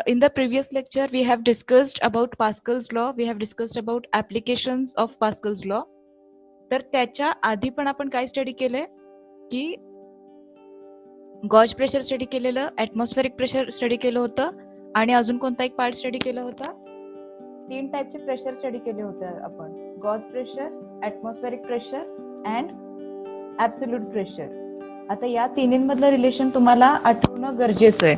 in the previous lecture, we have discussed about Pascal's law. We have discussed about applications of Pascal's law. तर त्याच्या आधी पण आपण काय स्टडी केलंय की गॉज प्रेशर स्टडी केलेलं, ॲटमॉस्फेरिक प्रेशर स्टडी केलं होतं आणि अजून कोणता एक पार्ट स्टडी केला होता. 3 टाईपचे प्रेशर स्टडी केले होते आपण. Gauge pressure, atmospheric pressure and absolute pressure. आता या तिन्हींमधलं रिलेशन तुम्हाला आठवणं गरजेचं आहे,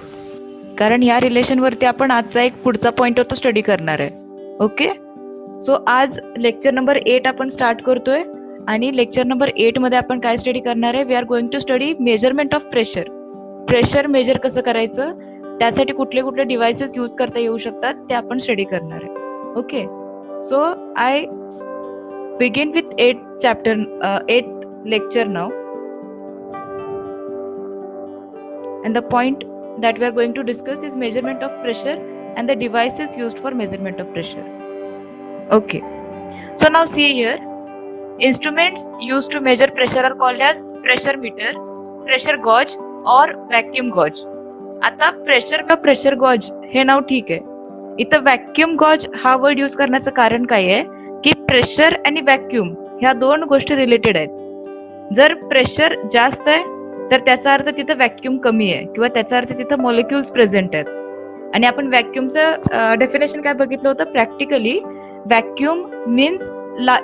कारण या रिलेशनवरती आपण आजचा एक पुढचा पॉइंट होतो स्टडी करणार आहे. ओके, सो आज लेक्चर नंबर 8 आपण स्टार्ट करतोय आणि लेक्चर नंबर 8 मध्ये आपण काय स्टडी करणार आहे. We are going to study measurement of pressure. Pressure measure कसं करायचं, त्यासाठी कुठले कुठले डिव्हाइसेस यूज करता येऊ शकतात ते आपण स्टडी करणार आहे. Okay, so I begin with 8th lecture now, and the point that we are going to discuss is measurement of pressure and the devices used for measurement of pressure. Okay, so now see here, instruments used to measure pressure are called as pressure meter, pressure gauge or vacuum gauge. आता pressure का pressure gauge हे नाव ठीक आहे. इथं vacuum gauge हा word use करण्याचं कारण काय आहे की प्रेशर आणि व्हॅक्यूम ह्या दोन गोष्टी रिलेटेड आहेत. जर प्रेशर जास्त आहे तर त्याचा अर्थ तिथं व्हॅक्यूम कमी आहे किंवा त्याचा अर्थ तिथं मॉलिक्युल्स प्रेझेंट आहेत. आणि आपण व्हॅक्यूमचं डेफिनेशन काय बघितलं होतं practically. Vacuum means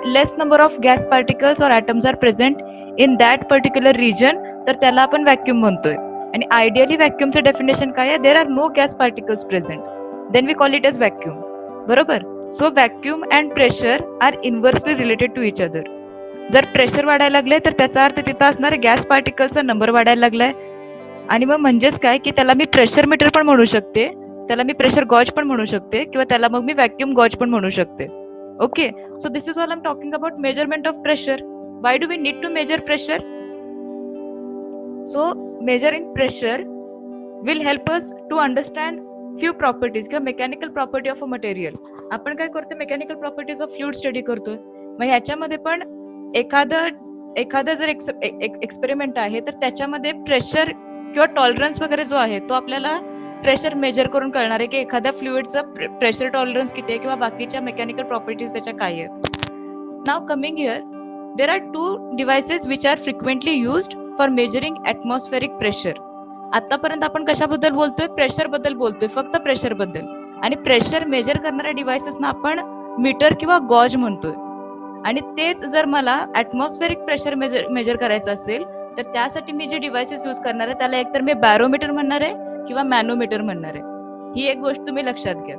less number of gas particles और atoms are present in that particular region, तर त्याला आपण व्हॅक्यूम म्हणतोय. आणि आयडियली व्हॅक्यूमचं डेफिनेशन काय आहे, there are no gas particles present, then we call it as vacuum. बरोबर. So vacuum and pressure are inversely related to each other. जर pressure वाढायला लागले तर त्याचा अर्थ तिथं असणारे गॅस पार्टिकल्सचा नंबर वाढायला लागलाय. आणि मग म्हणजेच काय की त्याला मी प्रेशर मीटर पण म्हणू शकते, त्याला मी प्रेशर गॉज पण म्हणू शकते किंवा त्याला मग मी व्हॅक्यूम गॉज पण म्हणू शकते. Okay, so this is all I am talking about measurement of pressure. Why do we need to measure pressure? So measuring pressure will help us to understand few properties किंवा mechanical property of a material. आपण काय करतो, mechanical properties of fluid study करतोय. मग ह्याच्यामध्ये पण एखादं जर एक्सपेरिमेंट आहे तर त्याच्यामध्ये प्रेशर किंवा टॉलरन्स वगैरे जो आहे तो आपल्याला प्रेशर मेजर करून कळणार आहे की एखाद्या फ्लुइडचा प्रेशर टॉलरन्स किती आहे किंवा बाकीच्या मेकॅनिकल प्रॉपर्टीज त्याच्या काय आहेत. Now coming here, there are 2 devices which are frequently used for measuring atmospheric pressure. आतापर्यंत आपण कशाबद्दल बोलतोय, प्रेशर बद्दल बोलतोय, फक्त प्रेशर बद्दल. आणि प्रेशर मेजर करणाऱ्या डिव्हाइसेसना आपण मीटर किंवा गॉज म्हणतोय. आणि तेच जर मला ॲटमॉस्फेरिक प्रेशर मेजर करायचं असेल तर त्यासाठी मी जे डिव्हाइसेस यूज करणार आहे त्याला एकतर मी बॅरोमीटर म्हणणार आहे किंवा मॅनोमीटर म्हणणार आहे. ही एक गोष्ट तुम्ही लक्षात घ्या.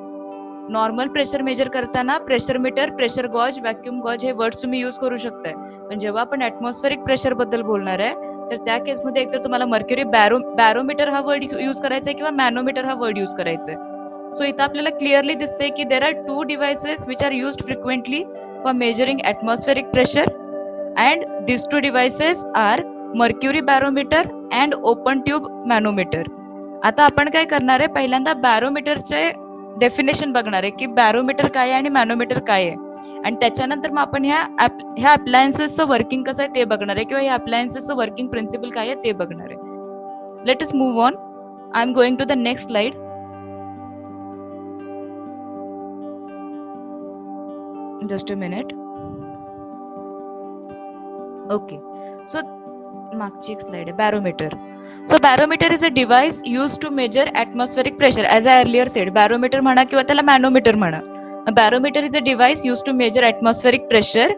नॉर्मल प्रेशर मेजर करताना pressure metre, pressure gauge, vacuum gauge हे वर्ड्स तुम्ही यूज करू शकताय. पण जेव्हा आपण ॲटमॉस्फेरिक प्रेशर बद्दल बोलणार आहे तर त्या केसमध्ये एकतर तुम्हाला मर्क्युरी बॅरोमीटर हा वर्ड यूज करायचा आहे किंवा मॅनोमीटर हा वर्ड यूज करायचा आहे. सो इथं आपल्याला क्लिअरली दिसतंय की देर are 2 devices which R used frequently for measuring atmospheric pressure, and these 2 devices are mercury barometer and open tube manometer. आता आपण काय करणार आहे, पहिल्यांदा बॅरोमीटरचे डेफिनेशन बघणार आहे की बॅरोमीटर काय आहे आणि मॅनोमीटर काय आहे. आणि त्याच्यानंतर मग आपण ह्या अप्लायन्सेसचं वर्किंग कसं आहे ते बघणार आहे किंवा ह्या अप्लायन्सेसचं वर्किंग प्रिन्सिपल काय आहे ते बघणार आहे. Let us move on. I am going to the next slide. Just a minute. Okay, so मागची एक स्लाइड आहे, barometer. So barometer is a device used to measure atmospheric pressure. As I earlier said, barometer म्हणा किंवा त्याला मॅनोमीटर म्हणा. A barometer is a device used to measure atmospheric pressure.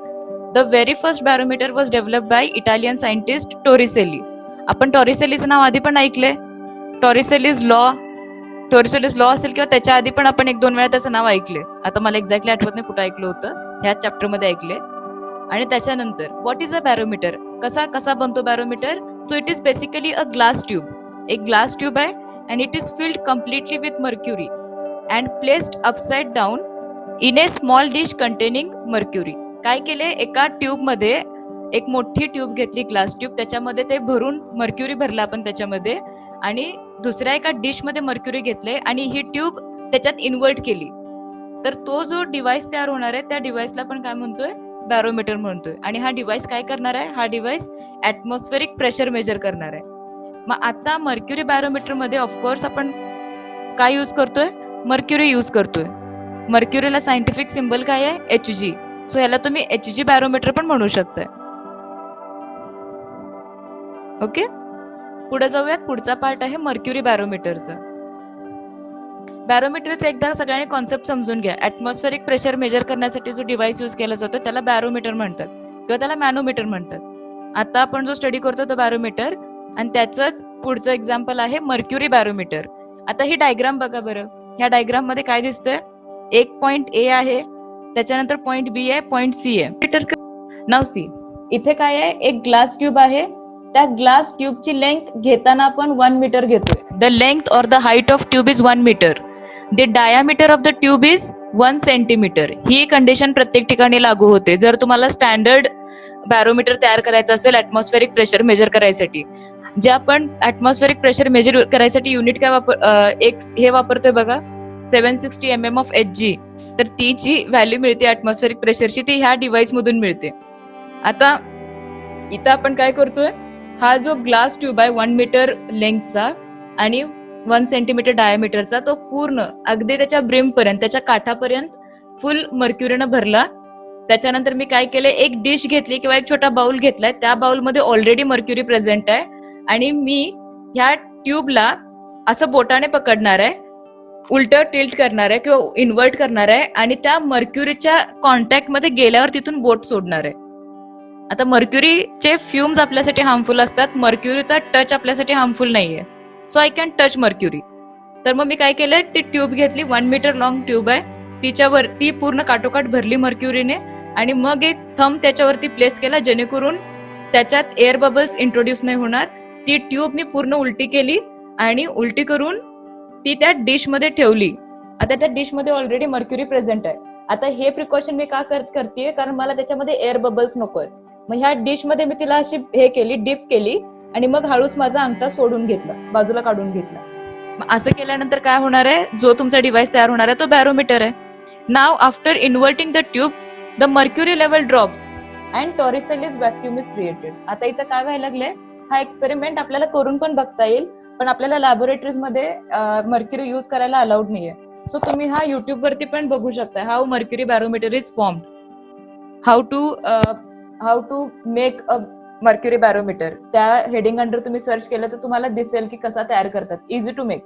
The very first barometer was developed by Italian scientist Torricelli. आपण टॉरिसेलीचं नाव आधी पण ऐकलंय. टॉरिसेलीज law असेल किंवा त्याच्या आधी पण आपण 1-2 वेळा त्याचं नाव ऐकले. आता मला एक्झॅक्टली आठवत नाही कुठं ऐकलं होतं, ह्या चॅप्टरमध्ये ऐकले. आणि त्याच्यानंतर व्हॉट इज अ बॅरोमीटर, कसा बनतो barometer. So it is basically a glass tube. एक ग्लास ट्यूब आहे and it is filled completely with mercury and placed upside down in A small dish containing mercury. काय केले, एका ट्यूबमध्ये एक मोठी tube घेतली, ग्लास ट्यूब, त्याच्यामध्ये ते भरून मर्क्युरी भरला आपण त्याच्यामध्ये आणि दुसऱ्या एका डिशमध्ये मर्क्युरी घेतले आणि ही ट्यूब त्याच्यात इन्व्हर्ट केली. तर तो जो डिव्हाइस तयार होणार आहे त्या डिव्हाइसला आपण काय म्हणतोय, बॅरोमीटर म्हणतोय. आणि हा डिव्हाइस काय करणार आहे, हा डिव्हाइस ॲटमॉस्फेरिक प्रेशर मेजर करणार आहे. मग आता मर्क्युरी बॅरोमीटर मध्ये ऑफकोर्स आपण काय यूज करतोय, मर्क्युरी यूज करतोय. मर्क्युरीला सायंटिफिक सिम्बल काय आहे, Hg. सो याला तुम्ही Hg बॅरोमीटर पण म्हणू शकताय. ओके, पुढे जाऊयात. पुढचा पार्ट आहे मर्क्युरी बॅरोमीटरचा. बॅरोमीटरचा एकदा सगळ्यांनी कॉन्सेप्ट समजून घ्या. ऍटमॉस्फेरिक प्रेशर मेजर करण्यासाठी जो डिव्हाइस यूज केला जातो त्याला बॅरोमीटर म्हणतात किंवा त्याला मॅनोमीटर म्हणतात. आता आपण जो स्टडी करतो तो बॅरोमीटर, आणि त्याचंच पुढचं एक्झाम्पल आहे मर्क्युरी बॅरोमीटर. आता ही डायग्राम बघा बरं. ह्या डायग्राम मध्ये काय दिसतंय, एक पॉइंट ए आहे, त्याच्यानंतर पॉइंट बी आहे, पॉइंट सी आहे. नाव सी, इथे काय आहे, एक ग्लास ट्यूब आहे. त्या ग्लास ट्यूबची लेंथ घेताना आपण 1 मीटर घेतोय. The length or the height of tube is 1 metre. The diameter of the tube is 1 centimetre. ही कंडिशन प्रत्येक ठिकाणी लागू होते जर तुम्हाला स्टँडर्ड बॅरोमीटर तयार करायचं असेल ऍटमॉस्फेरिक प्रेशर मेजर करायसाठी. जे आपण ऍटमॉस्फेरिक प्रेशर मेजर करायसाठी युनिट काय हे वापरतोय बघा, 760 mm ऑफ Hg. तर ती जी व्हॅल्यू मिळते ऍटमॉस्फेरिक प्रेशरची ती ह्या डिव्हाइस मधून मिळते. आता इथं आपण काय करतोय, हा जो ग्लास ट्यूब आहे 1 मीटर लेंथचा आणि 1 सेंटीमीटर डायमीटरचा, तो पूर्ण अगदी त्याच्या ब्रिम पर्यंत, त्याच्या काठापर्यंत फुल मर्क्युरीनं भरला. त्याच्यानंतर मी काय केलं, एक डिश घेतली किंवा एक छोटा बाउल घेतलाय. त्या बाउलमध्ये ऑलरेडी मर्क्युरी प्रेझेंट आहे आणि मी ह्या ट्यूबला असं बोटाने पकडणार आहे, उलट टिल्ट करणार आहे किंवा इन्व्हर्ट करणार आहे आणि त्या मर्क्युरीच्या कॉन्टॅक्ट मध्ये गेल्यावर तिथून बोट सोडणार आहे. आता मर्क्युरीचे फ्युम्स आपल्यासाठी हार्मफुल असतात, मर्क्युरीचा टच आपल्यासाठी हार्मफुल नाहीये. So I can touch mercury. तर मग मी काय केलंय, ती ट्यूब घेतली, 1 मीटर लॉंग ट्यूब आहे, तिच्यावरती पूर्ण काठोकाठ भरली मर्क्युरीने आणि मग एक थंब त्याच्यावरती प्लेस केला जेणेकरून त्याच्यात एअर बबल्स इंट्रोड्यूस नाही होणार. ती ट्यूब मी पूर्ण उलटी केली आणि उलटी करून ती त्या डिश मध्ये ठेवली. आता त्या डिश मध्ये ऑलरेडी मर्क्युरी प्रेझेंट आहे. आता हे प्रिकॉशन मी का करतेय, कारण मला त्याच्यामध्ये एअर बबल्स नकोय. मग ह्या डिश मध्ये मी तिला अशी हे केली, डिप केली आणि मग हळूच माझा अंगठा सोडून घेतला, बाजूला काढून घेतला. मग असं केल्यानंतर काय होणार आहे, जो तुमचा डिव्हाइस तयार होणार आहे तो बॅरोमीटर आहे. Now after inverting the tube the mercury level drops and Torricelli's vacuum is created. आता इथं काय व्हायला लागलंय, हा एक्सपेरिमेंट आपल्याला करून पण बघता येईल, पण आपल्याला लॅबोरेटरीज मध्ये मर्क्युरी यूज करायला अलाउड नाहीये. सो तुम्ही हा युट्यूब वरती पण बघू शकता, how mercury barometer is formed, how to make a mercury barometer. त्या हेडिंग अंडर तुम्ही सर्च केलं तर तुम्हाला दिसेल की कसा तयार करतात, इझी टू मेक.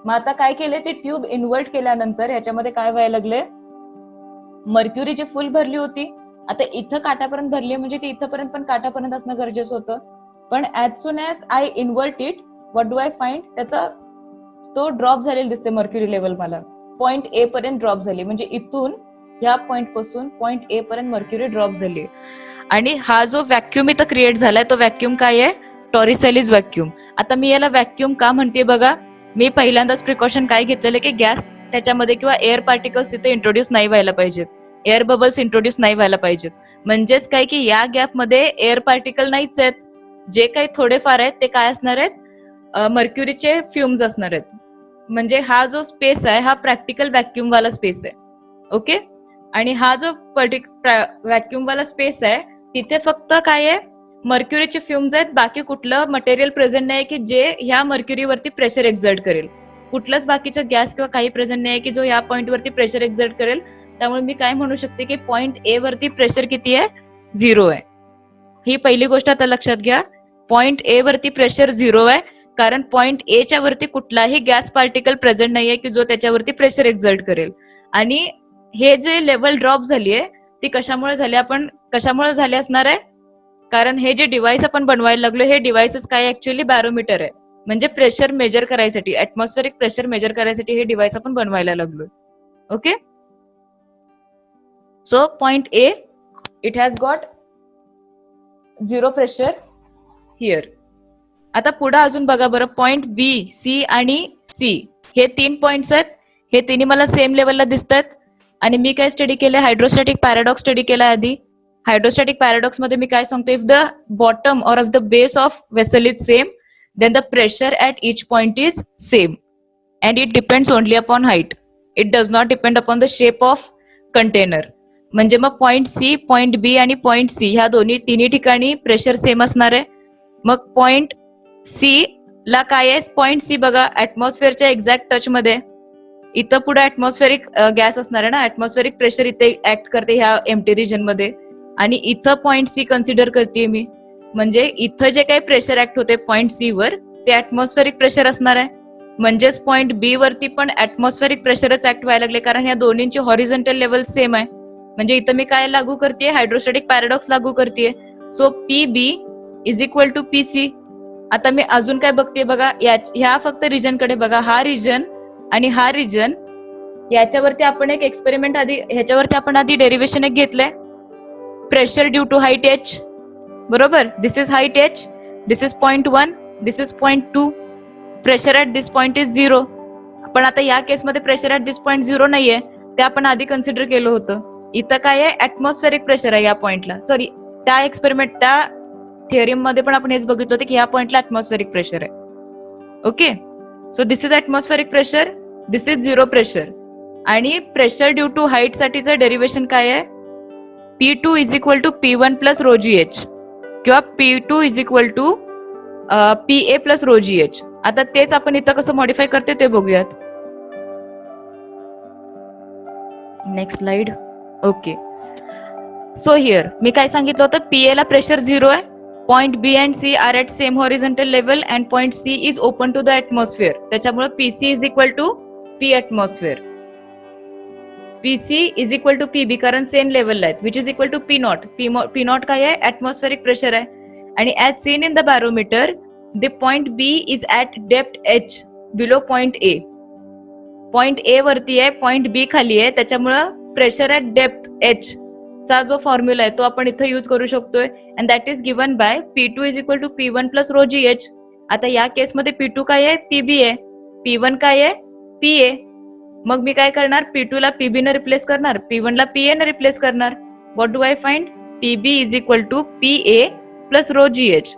मग आता काय केले, ती ट्यूब इन्व्हर्ट केल्यानंतर ह्याच्यामध्ये काय व्हायला लागले, मर्क्युरी जी फुल भरली होती, आता इथं काठापर्यंत भरली म्हणजे ती इथंपर्यंत पण काठापर्यंत असणं गरजेचं होतं. पण as soon as I invert it, what do I find, त्याचा तो ड्रॉप झालेला दिसते मर्क्युरी लेवल मला. पॉइंट ए पर्यंत ड्रॉप झाली, म्हणजे इथून ह्या पॉइंट पासून पॉइंट ए पर्यंत मर्क्युरी ड्रॉप झाली. आणि हा जो व्हॅक्यूम इथं क्रिएट झालाय तो व्हॅक्यूम काय आहे, टॉरिसेलिस व्हॅक्यूम. आता मी याला व्हॅक्यूम का म्हणते बघा, मी पहिल्यांदाच प्रिकॉशन काय घेतलेलं की गॅस त्याच्यामध्ये किंवा एअर पार्टिकल्स तिथे इंट्रोड्यूस नाही व्हायला पाहिजेत, एअर बबल्स इंट्रोड्यूस नाही व्हायला पाहिजेत. म्हणजेच काय की या गॅपमध्ये एअर पार्टिकल नाहीच आहेत, जे काही थोडेफार आहेत ते काय असणार आहेत, मर्क्युरीचे फ्युम्स असणार आहेत. म्हणजे हा जो स्पेस आहे हा प्रॅक्टिकल व्हॅक्यूम वाला स्पेस आहे. ओके, आणि हा जो व्हॅक्यूम वाला स्पेस आहे तिथे फक्त काय आहे, मर्क्युरीचे फ्युम्स आहेत, बाकी कुठलं मटेरियल प्रेझेंट नाही की जे ह्या मर्क्युरीवरती प्रेशर एक्झर्ट करेल. कुठलंच बाकीचं गॅस किंवा काही प्रेझेंट नाही की जो या पॉइंट वरती प्रेशर एक्झर्ट करेल. त्यामुळे मी काय म्हणू शकते की पॉइंट ए वरती प्रेशर किती आहे, 0 आहे. ही पहिली गोष्ट आता लक्षात घ्या, पॉइंट ए वरती प्रेशर 0 आहे, कारण पॉइंट ए च्या वरती कुठलाही गॅस पार्टिकल प्रेझेंट नाहीये की जो त्याच्यावरती प्रेशर एक्झर्ट करेल. आणि हे जे लेवल ड्रॉप झालीये ती कशामुळे झाली, आपण कशामुळे झाली असणार आहे, कारण हे जे डिव्हाइस आपण बनवायला लागलो हे डिव्हाइसेस काय ऍक्च्युअली बॅरोमीटर आहे, म्हणजे प्रेशर मेजर करायसाठी, ऍटमॉस्फेरिक प्रेशर मेजर करायसाठी हे डिव्हाइस आपण बनवायला लागलो. Okay, so point A it has got 0 pressure here. आता पुढे अजून बघा बरं, पॉइंट बी, सी आणि सी हे 3 पॉइंट्स आहेत, हे तिन्ही मला सेम लेवलला दिसतात. आणि मी काय स्टडी केलंय, हायड्रोस्टॅटिक पॅराडॉक्स स्टडी केला आधी. हायड्रोस्टॅटिक पॅराडॉक्स मध्ये मी काय सांगतो, if the bottom or of the base of vessel is same then the pressure at each point is same and it depends only upon height, it does not depend upon the shape of container. म्हणजे मग point C, point बी आणि point C ह्या तिन्ही ठिकाणी pressure same असणार आहे. मग point C ला काय आहे, पॉइंट सी बघा ऍटमॉस्फिअरच्या एक्झॅक्ट टच मध्ये. इथं पुढे ऍटमॉस्फेरिक गॅस असणार आहे ना, ऍटमॉस्फेरिक प्रेशर इथे ऍक्ट करते ह्या एम्प्टी रिजन मध्ये, आणि इथं पॉइंट सी कन्सिडर करते मी. म्हणजे इथं जे काही प्रेशर ऍक्ट होते पॉइंट सी वर ते ऍटमॉस्फेरिक प्रेशर असणार आहे. म्हणजेच पॉइंट बी वरती पण ऍटमॉस्फेरिक प्रेशरच ऍक्ट व्हायला लागले, कारण या दोन्हींची हॉरिझॉन्टल लेवल सेम आहे. म्हणजे इथं मी काय लागू करते, हायड्रोस्टॅटिक पॅराडॉक्स लागू करते. So P B is equal to P C. आता मी अजून काय बघते बघा, ह्या फक्त रिजन कडे बघा, हा रिजन आणि हा रिजन, याच्यावरती आपण एक एक्सपेरिमेंट आधी, ह्याच्यावरती आपण आधी डेरिव्हेशन एक घेतलंय, pressure due to height H. बरोबर, this is height H, this is point 1, this is point 2. Pressure at this point is 0. पण आता या केसमध्ये प्रेशर ऍट दिस पॉइंट 0 नाहीये, ते आपण आधी कन्सिडर केलं होतं. इथं काय आहे, ऍटमॉस्फेरिक प्रेशर आहे या पॉइंटला. सॉरी, त्या एक्सपेरिमेंट, त्या थिअरम मध्ये पण आपण हेच बघितलं होतं की या पॉइंटला ऍटमॉस्फेरिक प्रेशर आहे. Okay, so this is atmospheric pressure, this is 0 pressure. आणि प्रेशर ड्यू टू हाईट साठीचं डेरिव्हेशन काय आहे, P2 is equal to P1 plus rho G H, किंवा P2 is equal to PA plus rho G H. आता तेच आपण इथं कसं मॉडिफाय करते ते बघूयात. Next slide. Okay, so here मी काय सांगितलं होतं, PA ला प्रेशर 0 आहे, point B and C are at same horizontal level and point C is open to the atmosphere. त्याच्यामुळे PC is equal to P atmosphere. PC is equal to PB, कारण same लेवलला आहेत, which is equal to P naught. P naught काय आहे, atmospheric pressure आहे. आणि as seen in the barometer, the point B is at depth H below point A. Point A वरती आहे, point B खाली आहे, त्याच्यामुळं प्रेशर ऍट डेप्थ H चा जो फॉर्म्युला आहे तो आपण इथं यूज करू शकतोय, and that is given by P2 is equal to P1 plus rho G H. आता या केसमध्ये P2 काय आहे, PB आहे, P1 काय आहे, PA. मग मी काय करणार, P2 ला PB ने रिप्लेस करणार, P1 ला PA ने रिप्लेस करणार. What do I find, PB is equal to PA plus rho G h.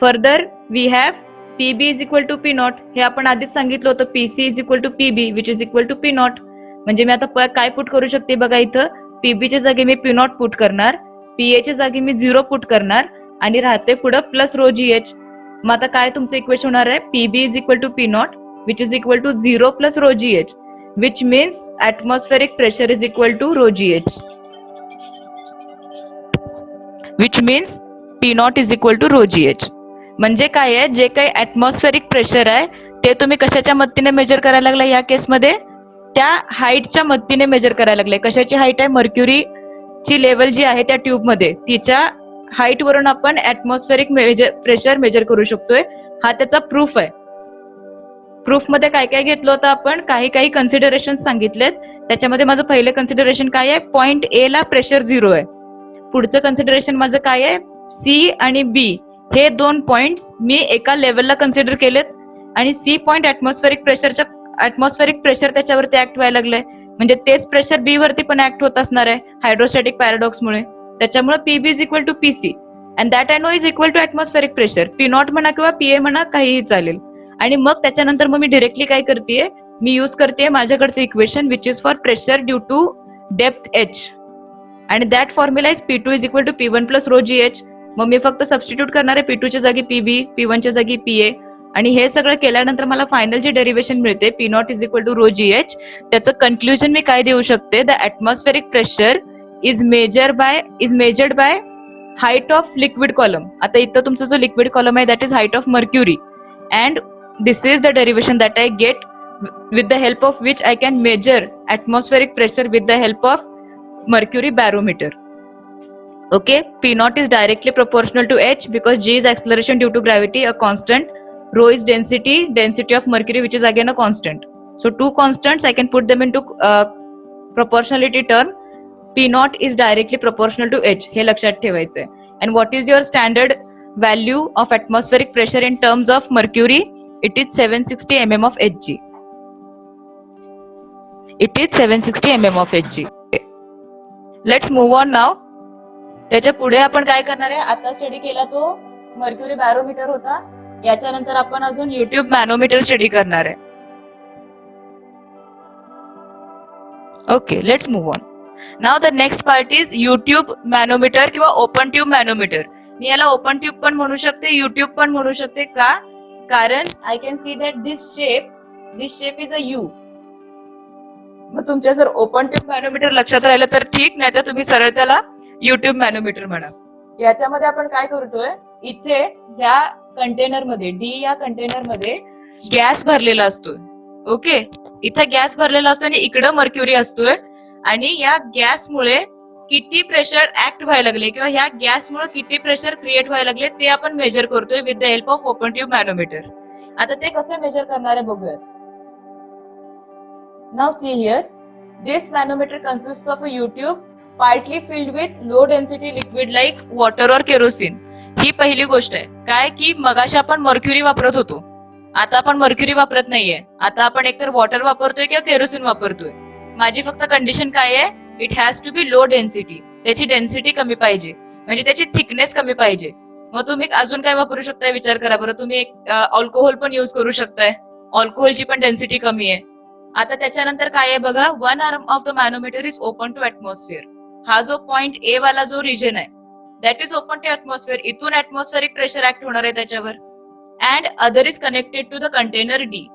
Further we have PB is equal to P naught. हे आपण आधीच सांगितलं होतं, PC is equal to PB which is equal to P naught. म्हणजे मी आता काय put करू शकते बघा, इथं PB च्या जागी मी P नॉट पुट करणार, PA च्या जागी मी 0 पुट करणार, आणि राहते पुढं प्लस रो जी एच. मग आता काय तुमचं इक्वेशन होणार आहे, PB is equal to P naught which is equal to 0 plus rho G h, which means atmospheric pressure is equal to rho gh, which means P naught is equal to rho gh. म्हणजे काय आहे, जे काही atmospheric pressure आहे ते तुम्ही कशाच्या मदतीने मेजर करायला लागला, या केसमध्ये त्या हाईटच्या मदतीने मेजर करायला लागले. कशाची हाईट आहे, मर्क्युरीची लेवल जी आहे त्या ट्यूब मध्ये, तिच्या हाईट वरून आपण ऍटमॉस्फेरिक प्रेशर मेजर करू शकतोय. हा त्याचा प्रूफ आहे. प्रूफ मध्ये काय काय घेतलं होतं आपण, काही कन्सिडरेशन सांगितलेत. त्याच्यामध्ये माझं पहिलं कन्सिडरेशन काय आहे, पॉइंट ए ला प्रेशर 0 आहे. पुढचं कन्सिडरेशन माझं काय आहे, सी आणि बी हे दोन पॉइंट्स मी एका लेवलला कन्सिडर केलेत, आणि सी पॉइंट ऍटमॉस्फेरिक प्रेशर त्याच्यावरती ऍक्ट व्हायला लागलंय. म्हणजे तेच प्रेशर बी वरती पण ऍक्ट होत असणार आहे हायड्रोस्टॅटिक पॅराडॉक्समुळे. त्याच्यामुळे PB is equal to PC, and that I know is equal to atmospheric pressure. P naught म्हणा किंवा PA म्हणा, काहीही चालेल. आणि मग त्याच्यानंतर मग मी डिरेक्टली काय करतेय, मी यूज करते माझ्याकडचं equation which is for pressure due to depth H, आणि that formula is P2 is equal to P1 plus rho G H. मग मी फक्त सबस्टिट्यूट करणार आहे, P2 च्या जागी PB, P1 च्या जागी PA, आणि हे सगळं केल्यानंतर मला फायनल जे डेरिव्हेशन मिळते P naught is equal to rho G h, त्याचं कन्क्लुजन मी काय देऊ शकते, the atmospheric pressure is measured by height of liquid column. आता इथं तुमचा जो लिक्विड कॉलम आहे that is height of mercury, and this is the derivation that I get with the help of which I can measure atmospheric pressure with the help of mercury barometer. Okay, P naught is directly proportional to H because G is acceleration due to gravity, a constant. Rho is density of mercury, which is again a constant. So two constants, I can put them into proportionality term. P naught is directly proportional to H. हे लक्षात ठेवायचं आहे. And what is your standard value of atmospheric pressure in terms of mercury? It is 760 mm of Hg. It is 760 mm of Hg. Let's move on now. त्याच्या पुढे आपण काय करणार आहे, आता स्टडी केला तो मर्क्युरी बॅरोमीटर होता, याच्यानंतर आपण अजून युट्यूब मॅनोमीटर स्टडी करणार आहे. Okay, let's move on. Now the next part is U tube manometer किंवा ओपन ट्यूब मॅनोमीटर. मी याला ओपन ट्यूब पण म्हणू शकते, युट्यूब पण म्हणू शकते. का, कारण I can see that this shape is a you. मग तुमच्या जर ओपन ट्यूब मॅनोमीटर लक्षात राहिलं तर ठीक, नाही तर तुम्ही सरळ त्याला युट्यूब मॅनोमीटर म्हणा. याच्यामध्ये आपण काय करतोय, इथे या कंटेनरमध्ये डी या कंटेनरमध्ये गॅस भरलेला असतोय. ओके, इथे गॅस भरलेला असतो आणि इकडं मर्क्युरी असतोय. आणि या गॅसमुळे किती प्रेशर ऍक्ट व्हायला लागले किंवा ह्या गॅसमुळे किती प्रेशर क्रिएट व्हायला लागले ते आपण मेजर करतोय with the help of open tube manometer. आता ते कसे मेजर करणार आहे बघूयात. Now see here, this manometer consist of a U tube partly filled with low density liquid like water और केरोसिन. ही पहिली गोष्ट आहे. काय की मगाशी आपण मर्क्युरी वापरत होतो, आता आपण मर्क्युरी वापरत नाहीये. आता आपण एकतर वॉटर वापरतोय किंवा केरोसिन वापरतोय. माझी फक्त कंडिशन काय आहे, it has to be low density. त्याची डेन्सिटी कमी पाहिजे, म्हणजे त्याची थिकनेस कमी पाहिजे. मग तुम्ही अजून काय वापरू शकताय विचार करा बरं. तुम्ही अल्कोहोल पण युज करू शकताय, अल्कोहोलची पण डेन्सिटी कमी आहे. आता त्याच्यानंतर काय आहे बघा, one arm of the manometer is open to atmosphere. हा जो पॉइंट ए वाला जो रिजन आहे that is open to atmosphere. इथून ऍटमॉस्फेरिक प्रेशर ऍक्ट होणार आहे त्याच्यावर. And other is connected to the container D.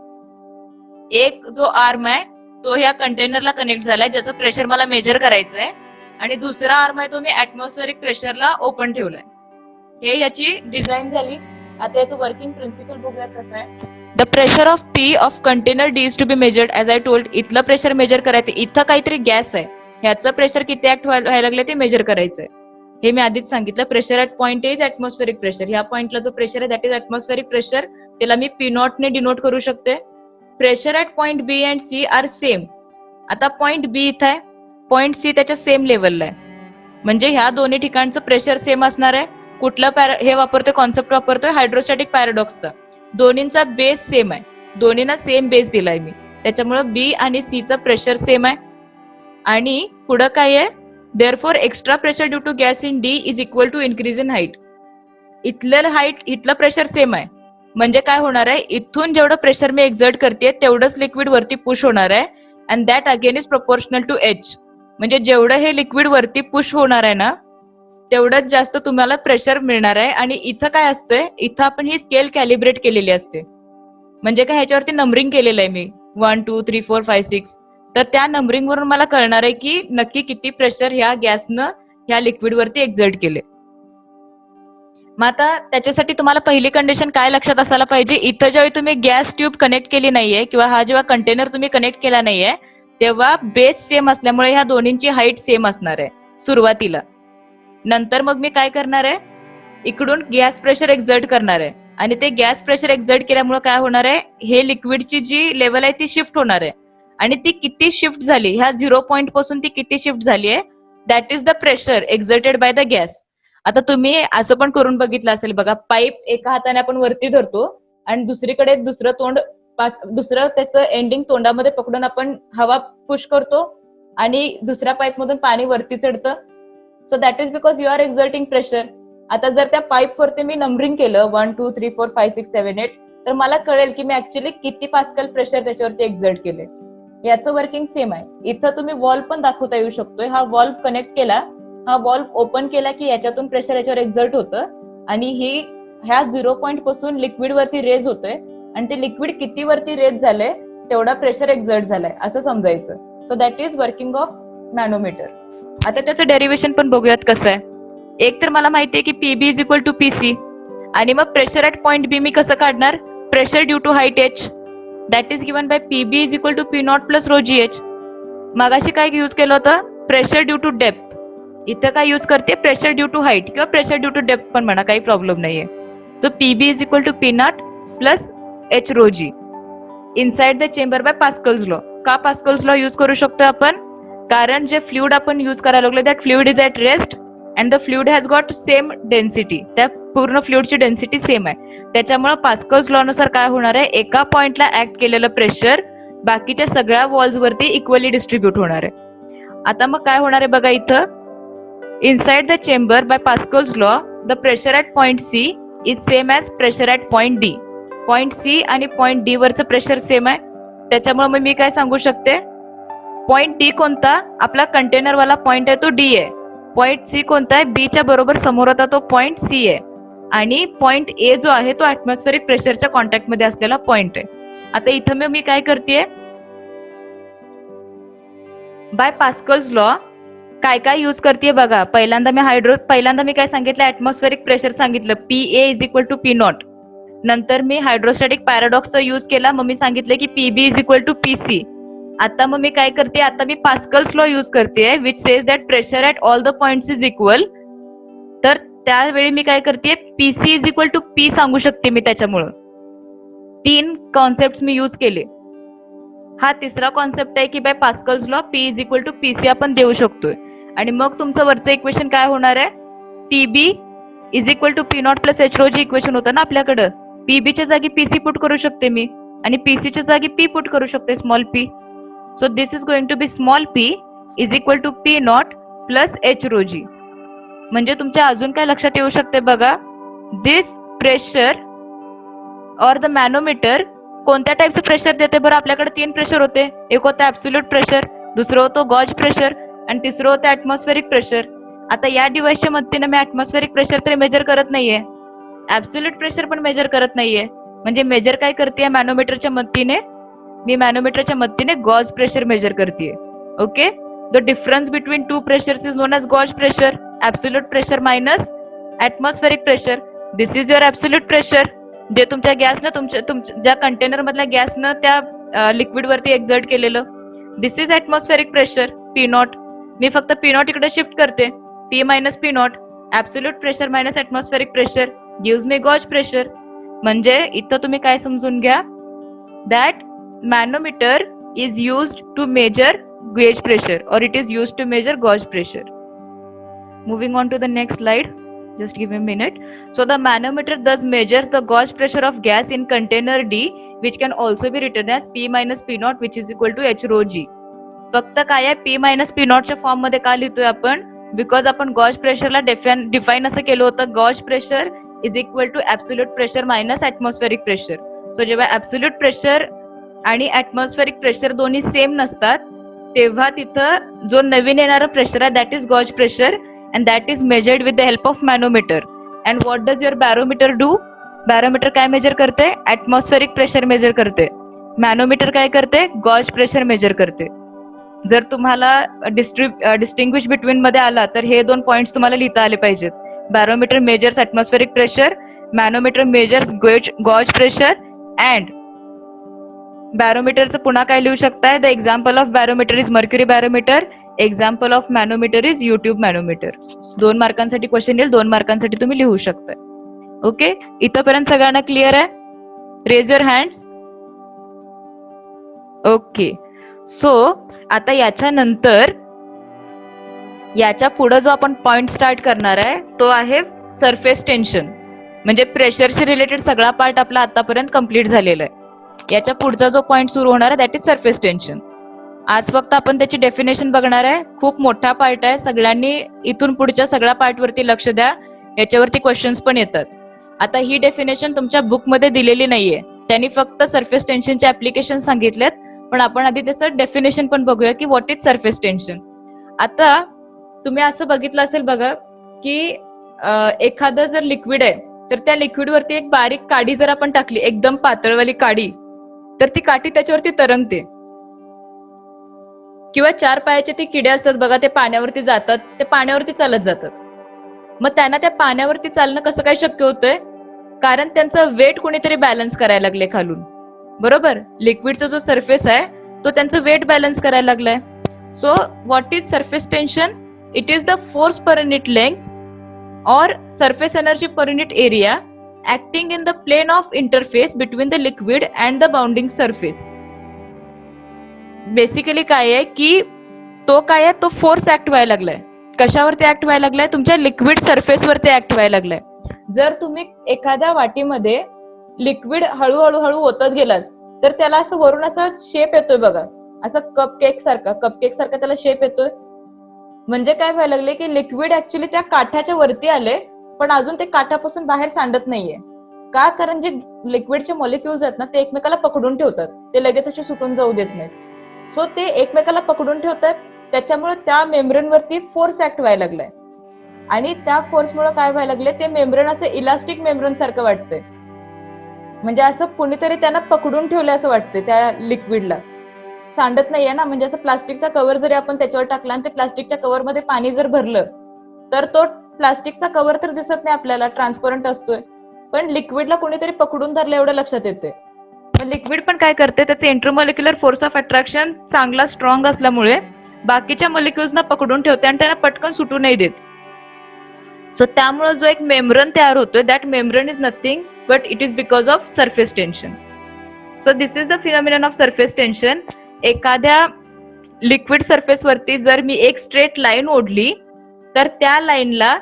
एक जो आर्म आहे तो ह्या कंटेनरला कनेक्ट झालाय, ज्याचं प्रेशर मला मेजर करायचं आहे. आणि दुसरा आर्म आहे तो मी ऍटमॉस्फेरिक प्रेशरला ओपन ठेवलाय. हे याची डिझाईन झाली. आता याचं वर्किंग प्रिन्सिपल बघूयात कसं आहे. The pressure of P of container D is to be measured as I told. इथलं प्रेशर मेजर करायचं. इथं काहीतरी गॅस आहे, ह्याचं प्रेशर किती ऍक्ट व्हायला लागले ते मेजर करायचंय. हे मी आधीच सांगितलं. Pressure at point is atmospheric pressure. ह्या पॉइंटला जो प्रेशर आहे दॅट इज ऍटमॉस्फेरिक प्रेशर. त्याला मी पी नॉट ने डिनोट करू शकते. Pressure at point B and C are same. आता पॉइंट बी इथं आहे, पॉइंट सी त्याच्या सेम लेवलला आहे, म्हणजे ह्या दोन्ही ठिकाणचं प्रेशर सेम असणार आहे. कुठलं हे वापरतोय, कॉन्सेप्ट वापरतोय हायड्रोस्टॅटिक पॅराडॉक्सचा. दोन्हींचा बेस सेम आहे, दोन्हींना सेम बेस दिलाय मी, त्याच्यामुळे बी आणि सी चं प्रेशर सेम आहे. आणि पुढं काय आहे, therefore extra pressure due to gas in D is equal to increase in height. इथलं प्रेशर सेम आहे, म्हणजे काय होणार आहे, इथून जेवढं प्रेशर मी एक्झर्ट करते तेवढंच लिक्विड वरती पुश होणार आहे. And that again is proportional to h. म्हणजे जेवढं हे लिक्विड वरती पुश होणार आहे ना तेवढंच जास्त तुम्हाला प्रेशर मिळणार आहे. आणि इथं काय असतंय, इथं आपण ही स्केल कॅलिब्रेट केलेली असते, म्हणजे काय ह्याच्यावरती नंबरिंग केलेलं आहे मी 1 2 3 4 5 6. तर त्या नंबरिंग वरून मला कळणार आहे की नक्की किती प्रेशर ह्या गॅसनं ह्या लिक्विड वरती एक्झर्ट केले. मग आता त्याच्यासाठी तुम्हाला पहिली कंडिशन काय लक्षात असायला पाहिजे, इथं ज्यावेळी तुम्ही गॅस ट्यूब कनेक्ट केली नाहीये किंवा हा जेव्हा कंटेनर तुम्ही कनेक्ट केला नाहीये तेव्हा बेस सेम असल्यामुळे ह्या दोन्हींची हाईट सेम असणार आहे सुरुवातीला. नंतर मग मी काय करणार आहे, इकडून गॅस प्रेशर एक्झर्ट करणार आहे आणि ते गॅस प्रेशर एक्झर्ट केल्यामुळे काय होणार आहे, हे लिक्विडची जी लेवल आहे ती शिफ्ट होणार आहे. आणि ती किती शिफ्ट झाली, ह्या 0 पॉइंट पासून ती किती शिफ्ट झाली आहे, that is the pressure exerted by the gas. आता तुम्ही असं पण करून बघितलं असेल बघा, पाईप एका हाताने आपण वरती धरतो आणि दुसरीकडे दुसरं त्याचं एंडिंग तोंडामध्ये पकडून आपण हवा पुश करतो आणि दुसऱ्या पाईप मधून पाणी वरती चढतं. So that is because you are exerting pressure. आता जर त्या पाईप वरती मी नंबरिंग केलं 1 2 3 4 5 6 7 8 तर मला कळेल की मी ऍक्च्युअली किती पास्कल प्रेशर त्याच्यावरती एक्झर्ट केले. याचं वर्किंग सेम आहे. इथं तुम्ही वॉल्व पण दाखवता येऊ शकतोय. हा वॉल्व कनेक्ट केला, हा वॉल्व ओपन केला की याच्यातून प्रेशर याच्यावर एक्झर्ट होतं आणि ह्या 0 पॉइंट पासून लिक्विड वरती रेज होतोय आणि ते लिक्विड किती वरती रेज झालंय तेवढा प्रेशर एक्झर्ट झालाय असं समजायचं. So that is working of manometer. आता त्याचं डेरिव्हेशन पण बघूयात कसं आहे. एक तर मला माहिती आहे की PB is equal to PC आणि मग प्रेशर ऍट पॉइंट बी मी कसं काढणार, pressure due to height H that is given by PB is equal to P not plus rho G H. मागाशी काय यूज केलं होतं, प्रेशर ड्यू टू डेप्थ. इथं काय यूज करते, प्रेशर ड्यू टू हाईट किंवा प्रेशर ड्यू टू डेप्थ पण म्हणा, काही प्रॉब्लेम नाहीये. So PB is equal to P not plus h rho g inside the chamber by Pascal's law. का Pascal's law use करू शकतो आपण, कारण जे फ्लुइड आपण यूज करायला लागलो that fluid is at rest and the fluid has got same density. त्या पूर्ण फ्लुइडची डेन्सिटी सेम आहे, त्याच्यामुळे पास्कल्स लॉ नुसार काय होणार आहे, एका पॉइंटला ऍक्ट केलेलं प्रेशर बाकीच्या सगळ्या वॉल्स वरती इक्वली डिस्ट्रीब्यूट होणार आहे. आता मग काय होणार आहे बघा, इथं inside the chamber by Pascal's law the pressure at point C is same as pressure at point D. Point C आणि पॉइंट डी वरचं प्रेशर सेम आहे, त्याच्यामुळे मग मी काय सांगू शकते, पॉइंट डी कोणता, आपला कंटेनरवाला पॉइंट आहे तो डी आहे. पॉइंट सी कोणता आहे, बी च्या बरोबर समोर होता तो पॉइंट सी आहे. आणि पॉइंट ए जो आहे तो ऍटमॉस्फेरिक प्रेशरच्या कॉन्टॅक्ट मध्ये असलेला पॉइंट आहे. आता इथं मी काय करतेय, बाय पास्कल्स लॉ काय काय यूज करते बघा. पहिल्यांदा मी काय सांगितलं, ऍटमॉस्फेरिक प्रेशर सांगितलं PA is equal to P naught. नंतर मी हायड्रोस्टॅटिक पॅराडॉक्सचा यूज केला, मग मी सांगितलं की PB is equal to PC. आता मग मी काय करते, आता मी पास्कल्स लॉ यूज करते which says that pressure at all the points is equal. तर त्यावेळी मी काय करते, PC is equal to P सांगू शकते मी. त्याच्यामुळं 3 कॉन्सेप्ट मी यूज केले. हा तिसरा कॉन्सेप्ट आहे की by Pascal's law P is equal to PC आपण देऊ शकतोय. आणि मग तुमचं वरचं इक्वेशन काय होणार आहे, PB is equal to P not plus H rho g equation होतं ना आपल्याकडं. PBच्या जागी PC पुट करू शकते मी आणि PCच्या जागी P पुट करू शकते, small p. So this is going to be small p is equal to P not plus H rho G. म्हणजे तुमच्या अजून काय लक्षात येऊ शकते बघा, दिस प्रेशर और द मॅनोमीटर कोणत्या टाईपचं प्रेशर देते बरं. आपल्याकडे 3 प्रेशर होते, एक होतं ऍब्सोल्यूट प्रेशर, दुसरं होतं गॉज प्रेशर आणि तिसरं होतं ऍटमॉस्फेरिक प्रेशर. आता या डिव्हाइसच्या मदतीने मी ऍटमॉस्फेरिक प्रेशर तर मेजर करत नाहीये, ऍब्सोल्यूट प्रेशर पण मेजर करत नाहीये. म्हणजे मेजर काय करते, मॅनोमीटरच्या मदतीने गॉज प्रेशर मेजर करते. Okay, the difference between 2 pressures is known as gauge pressure. Absolute pressure minus atmospheric pressure. This is your absolute pressure, जे तुमच्या गॅसनं तुमच्या ज्या कंटेनर मधल्या गॅसनं त्या लिक्विड वरती एक्झर्ट केलेलं. This is atmospheric pressure P not. मी फक्त P नॉट इकडे शिफ्ट करते, P minus P not. Absolute pressure minus atmospheric pressure gives me gauge pressure. म्हणजे इथं तुम्ही काय समजून घ्या, that manometer is used to measure gauge pressure or it is used to measure gauge pressure. Moving on to the next slide. Just give me a minute. So the manometer thus measures the gauge pressure of gas in container D, which can also be written as P minus P naught, which is equal to H rho G. फक्त काय आहे, P minus P naught च्या form मध्ये का लिहितोय आपण, because आपण gauge प्रेशरला define असं केलं होतं, gauge pressure is equal to absolute pressure minus atmospheric pressure. So जेव्हा ऍब्सोल्यूट प्रेशर आणि ऍटमॉस्फेरिक प्रेशर दोन्ही सेम नसतात, तेव्हा तिथं जो नवीन येणारा प्रेशर आहे that is gauge pressure and that is measured with the help of manometer. And what does your barometer do? Barometer काय मेजर करते, atmospheric pressure मेजर करते. मॅनोमीटर काय करते, गॉज प्रेशर मेजर करते. जर तुम्हाला डिस्टिंग्विश बिटवीन मध्ये आला तर हे 2 पॉइंट्स तुम्हाला लिहिता आले पाहिजेत. barometer measures atmospheric pressure, manometer measures gauge pressure. and barometerचं पुन्हा काय लिहू शकताय, the example of barometer is mercury barometer, example of manometer is U tube manometer. 2 मार्कांसाठी क्वेश्चन येईल, 2 मार्कांसाठी तुम्ही लिहू शकता. ओके, इथपर्यंत सगळ्यांना क्लिअर आहे? Raise your hands. Okay, so आता याच्यानंतर याच्या पुढे जो आपण पॉइंट स्टार्ट करणार आहे तो आहे सरफेस टेन्शन. म्हणजे प्रेशरशी रिलेटेड सगळा पार्ट आपला आतापर्यंत कम्प्लीट झालेला आहे. याच्या पुढचा जो पॉइंट सुरू होणार आहे दॅट इज सरफेस टेन्शन. आज फक्त आपण त्याची डेफिनेशन बघणार आहे. खूप मोठा पार्ट आहे, सगळ्यांनी इथून पुढच्या सगळ्या पार्ट वरती लक्ष द्या, याच्यावरती क्वेश्चन्स पण येतात. आता ही डेफिनेशन तुमच्या बुक मध्ये दिलेली नाहीये, त्यांनी फक्त सरफेस टेन्शनचे ऍप्लिकेशन सांगितलेत, पण आपण आधी त्याचं डेफिनेशन पण बघूया की व्हॉट इज सरफेस टेन्शन. आता तुम्ही असं बघितलं असेल बघा की एखादं जर लिक्विड आहे तर त्या लिक्विड वरती एक बारीक काडी जर आपण टाकली, एकदम पातळवाली काडी, तर ती काठी त्याच्यावरती तरंगते. किंवा 4 पायाचे ते किडे असतात बघा, ते पाण्यावरती जातात, ते पाण्यावरती चालत जातात. मग त्यांना त्या पाण्यावरती चालणं कसं काय शक्य होतंय, कारण त्यांचं वेट कोणीतरी बॅलन्स करायला लागले खालून. बरोबर, लिक्विडचा जो सरफेस आहे तो त्यांचं वेट बॅलन्स करायला लागलाय. So what is surface tension, it is the force per unit length और surface energy per unit area acting in the plane of interface between the liquid and the bounding surface. Basically काय आहे की तो काय आहे, तो force act व्हायला लागलाय. कशावरती ऍक्ट व्हायला लागलाय, तुमच्या लिक्विड सरफेस वरती ऍक्ट व्हायला लागलाय. जर तुम्ही एखाद्या वाटीमध्ये लिक्विड हळूहळू ओतत गेलात तर त्याला असं वरून असं शेप येतोय बघा, असं कपकेक सारखा त्याला शेप येतोय. म्हणजे काय व्हायला लागले की लिक्विड ऍक्च्युली त्या काठाच्या वरती आले, पण अजून ते काठापासून बाहेर सांडत नाहीये. का, कारण जे लिक्विडचे मॉलिक्युल्स आहेत ना ते एकमेकाला पकडून ठेवतात, ते लगेच असे सुटून जाऊ देत नाहीत. सो ते एकमेकाला पकडून ठेवतात, त्याच्यामुळे त्या मेम्ब्रेन वरती फोर्स ऍक्ट व्हायला लागलाय. आणि त्या फोर्समुळे काय व्हायला लागले, ते मेम्ब्रेन असं इलास्टिक मेम्ब्रेन सारखं वाटतंय, म्हणजे असं कुणीतरी त्यांना पकडून ठेवलं असं वाटतंय त्या लिक्विडला, सांडत नाहीये ना. म्हणजे असं प्लास्टिकचा कव्हर जरी आपण त्याच्यावर टाकला आणि ते प्लास्टिकच्या कव्हरमध्ये पाणी जर भरलं तर तो प्लास्टिकचा कव्हर तर दिसत नाही आपल्याला, ट्रान्सपरंट असतोय, पण लिक्विडला कोणीतरी पकडून धरलं एवढं लक्षात येते. लिक्विड पण काय करते, त्याचे इंटरमॉलिक्युलर फोर्स ऑफ अट्रॅक्शन चांगला स्ट्रॉंग असल्यामुळे बाकीच्या मॉलिक्युल्सना पकडून ठेवते आणि त्यांना पटकन सुटू नाही देत. सो त्यामुळे जो एक मेम्ब्रेन तयार होतोय, that membrane is nothing but it is because of surface tension. So this is the phenomenon of surface tension. एखाद्या लिक्विड सरफेस वरती जर मी एक स्ट्रेट लाईन ओढली तर त्या लाईनला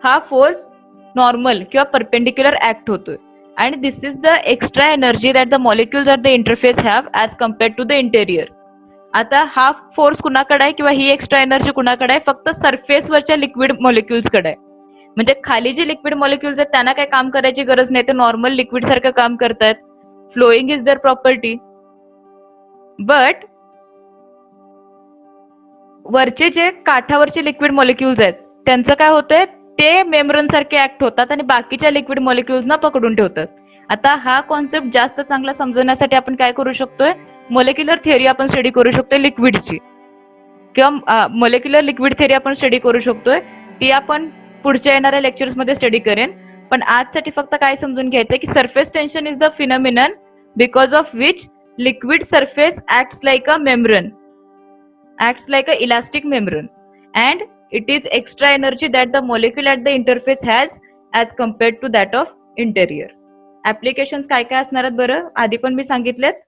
हा फोर्स नॉर्मल किंवा परपेंडिक्युलर ऍक्ट होतोय. आणि this is the extra energy that the molecules at the interface have as compared to the interior. आता हा फोर्स कुणाकडे आहे किंवा ही एक्स्ट्रा एनर्जी कुणाकडे आहे, फक्त सरफेसवरच्या लिक्विड मॉलिक्युल्सकडे आहे. म्हणजे खाली जे लिक्विड मॉलिक्युल्स आहेत त्यांना काही काम करायची गरज नाही, ते नॉर्मल लिक्विड सारखं काम करतात. Flowing is their property. But वरचे जे काठावरचे लिक्विड मॉलिक्युल्स आहेत त्यांचं काय होतंय, ते मेम्ब्रेन सारखे ऍक्ट होतात आणि बाकीच्या लिक्विड मॉलिक्युल्सना पकडून ठेवतात. आता हा कॉन्सेप्ट जास्त चांगला समजण्यासाठी आपण काय करू शकतोय, मॉलिक्युलर थिअरी आपण स्टडी करू शकतोय लिक्विडची, किंवा मॉलिक्युलर लिक्विड थिअरी आपण स्टडी करू शकतोय. ती आपण पुढच्या येणाऱ्या लेक्चर्समध्ये स्टडी करेन. पण आजसाठी फक्त काय समजून घ्यायचं की surface tension is the phenomenon because of which liquid surface acts like a membrane, acts like a elastic membrane, and it is extra energy that the molecule at the interface has as compared to that of interior. Applications काय काय असणार आहेत बरं, आधी पण मी सांगितलेत,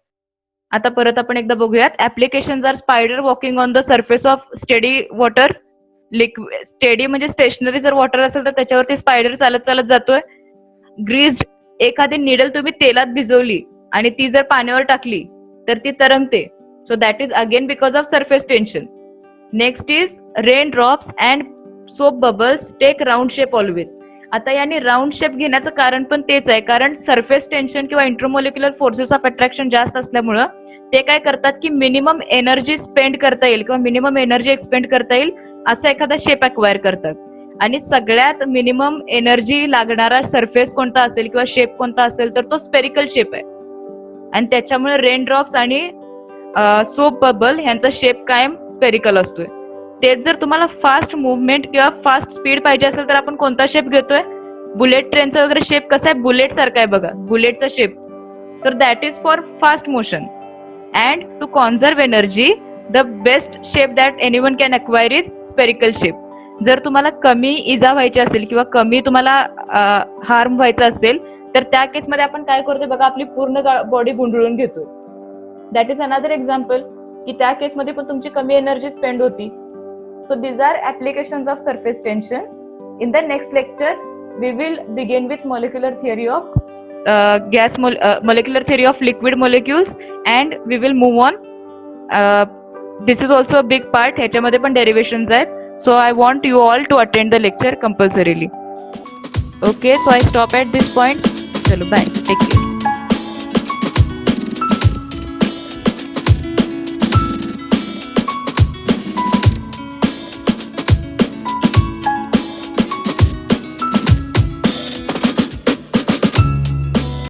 आता परत आपण एकदा बघूयात. Applications are spider walking on the surface of steady water. Liquid steady म्हणजे स्टेशनरी जर वॉटर असेल तर त्याच्यावरती स्पायडर चालत चालत जातोय. ग्रीस्ड, एखादी निडल तुम्ही तेलात भिजवली आणि ती जर पाण्यावर टाकली तर ती तरंगते. So that is again because of surface tension. Next is raindrops and soap bubbles take round shape always. आता याने राऊंड शेप घेण्याचं कारण पण तेच आहे, कारण सरफेस टेन्शन किंवा इंटरमॉलिक्युलर फोर्सेस ऑफ अट्रॅक्शन जास्त असल्यामुळं ते काय करतात की मिनिमम एनर्जी स्पेंड करता येईल किंवा मिनिमम एनर्जी एक्सपेंड करता येईल असा एखादा शेप अक्वायर करतात. आणि सगळ्यात मिनिमम एनर्जी लागणारा सरफेस कोणता असेल किंवा शेप कोणता असेल तर तो स्पेरिकल शेप आहे. आणि त्याच्यामुळे रेनड्रॉप्स आणि सोप बबल यांचा शेप कायम स्पेरिकल असतोय. तेच जर तुम्हाला फास्ट मुवमेंट किंवा फास्ट स्पीड पाहिजे असेल तर आपण कोणता शेप घेतोय, बुलेट ट्रेनचा वगैरे शेप कसा आहे, बुलेट सारखा आहे बघा, बुलेटचा शेप. तर that is for fast motion. And to conserve energy the best shape that anyone can acquire is spherical shape. जर तुम्हाला कमी इजा व्हायची असेल किंवा कमी तुम्हाला हार्म व्हायचं असेल तर त्या केसमध्ये आपण काय करतोय बघा, आपली पूर्ण बॉडी गुंडळून घेतो. दॅट इज अनदर एक्झाम्पल की त्या केसमध्ये पण तुमची कमी एनर्जी स्पेंड होती. So these are applications of surface tension. In the next lecture we will begin with molecular theory of molecular theory of liquid molecules and we will move on. This is also a big part, ह्याच्यामध्ये पण derivations आहेत. So I want you all to attend the lecture compulsorily. Okay, so I stop at this point. चलो bye, take care.